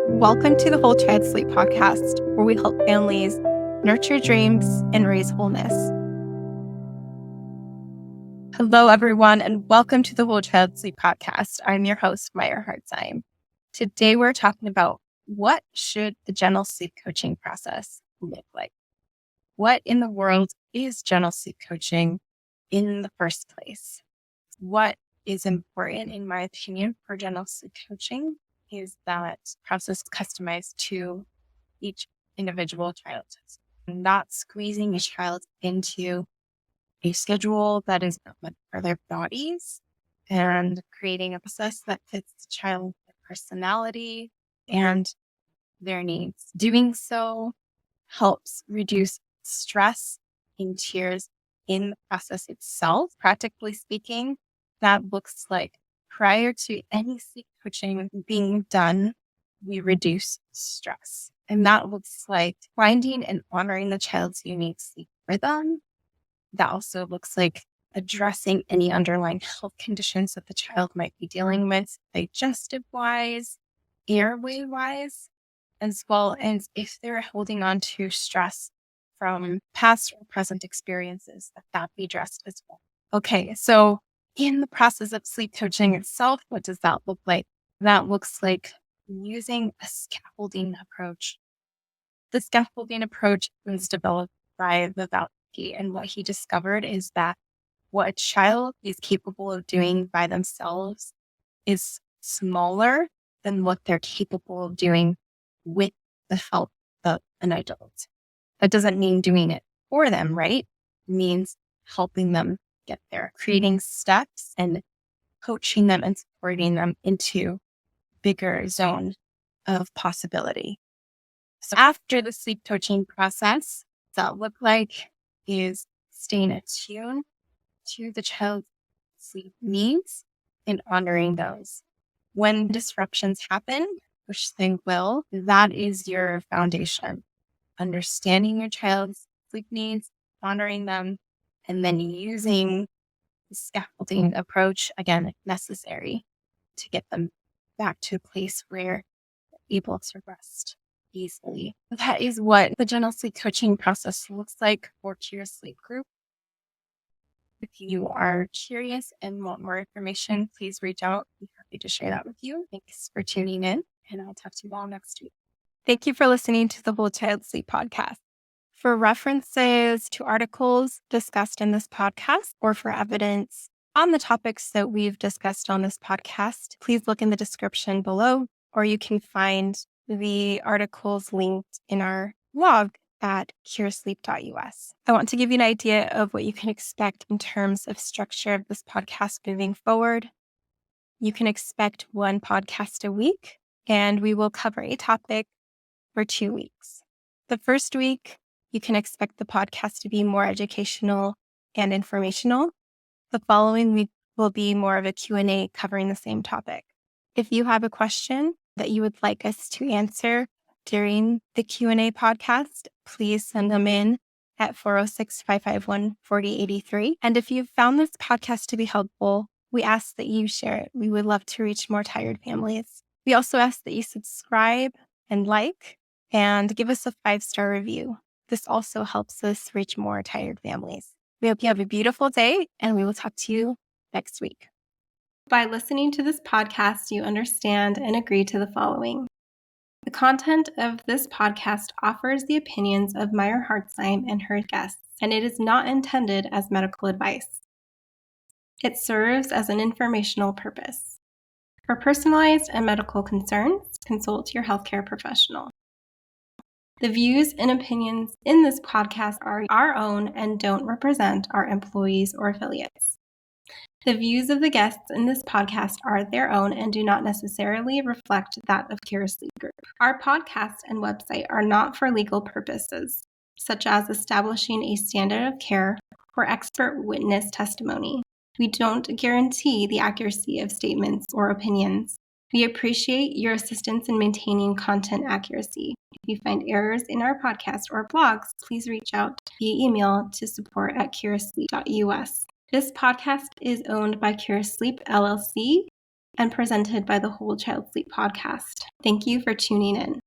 Welcome to the Whole Child Sleep podcast, where we help families nurture dreams and raise wholeness. Hello, everyone, and welcome to the Whole Child Sleep podcast. I'm your host, Maya Hartzheim. Today, we're talking about what should the gentle sleep coaching process look like? What in the world is gentle sleep coaching in the first place? What is important, in my opinion, for gentle sleep coaching is that process customized to each individual child, not squeezing a child into a schedule that is not meant for their bodies, and creating a process that fits the child's personality and their needs. Doing so helps reduce stress and tears in the process itself. Practically speaking, that looks like prior to any sleep coaching being done, we reduce stress. And that looks like finding and honoring the child's unique sleep rhythm. That also looks like addressing any underlying health conditions that the child might be dealing with, digestive-wise, airway-wise, as well as if they're holding on to stress from past or present experiences, that be addressed as well. Okay, so in the process of sleep coaching itself, what does that look like? That looks like using a scaffolding approach. The scaffolding approach was developed by Vivaldki, and what he discovered is that what a child is capable of doing by themselves is smaller than what they're capable of doing with the help of an adult. That doesn't mean doing it for them, right? It means helping them get there, creating steps and coaching them and supporting them into bigger zone of possibility. So after the sleep coaching process, what that look like is staying attuned to the child's sleep needs and honoring those. When disruptions happen, which they will, that is your foundation. Understanding your child's sleep needs, honoring them, and then using the scaffolding approach, again, if necessary, to get them back to a place where they're able to rest easily. That is what the gentle sleep coaching process looks like for your sleep group. If you are curious and want more information, please reach out. I'd be happy to share that with you. Thanks for tuning in, and I'll talk to you all next week. Thank you for listening to the Whole Child Sleep podcast. For references to articles discussed in this podcast or for evidence on the topics that we've discussed on this podcast, please look in the description below, or you can find the articles linked in our blog at curesleep.us. I want to give you an idea of what you can expect in terms of structure of this podcast moving forward. You can expect one podcast a week, and we will cover a topic for 2 weeks. The first week, you can expect the podcast to be more educational and informational. The following week will be more of a Q&A covering the same topic. If you have a question that you would like us to answer during the Q&A podcast, please send them in at 406-551-4083. And if you've found this podcast to be helpful, we ask that you share it. We would love to reach more tired families. We also ask that you subscribe and like and give us a 5-star review. This also helps us reach more tired families. We hope you have a beautiful day, and we will talk to you next week. By listening to this podcast, you understand and agree to the following. The content of this podcast offers the opinions of Maya Hartzheim and her guests, and it is not intended as medical advice. It serves as an informational purpose. For personalized and medical concerns, consult your healthcare professional. The views and opinions in this podcast are our own and don't represent our employees or affiliates. The views of the guests in this podcast are their own and do not necessarily reflect that of Cure Sleep Group. Our podcast and website are not for legal purposes, such as establishing a standard of care or expert witness testimony. We don't guarantee the accuracy of statements or opinions. We appreciate your assistance in maintaining content accuracy. If you find errors in our podcast or blogs, please reach out via email to support@curesleep.us. This podcast is owned by Cure Sleep LLC and presented by the Whole Child Sleep podcast. Thank you for tuning in.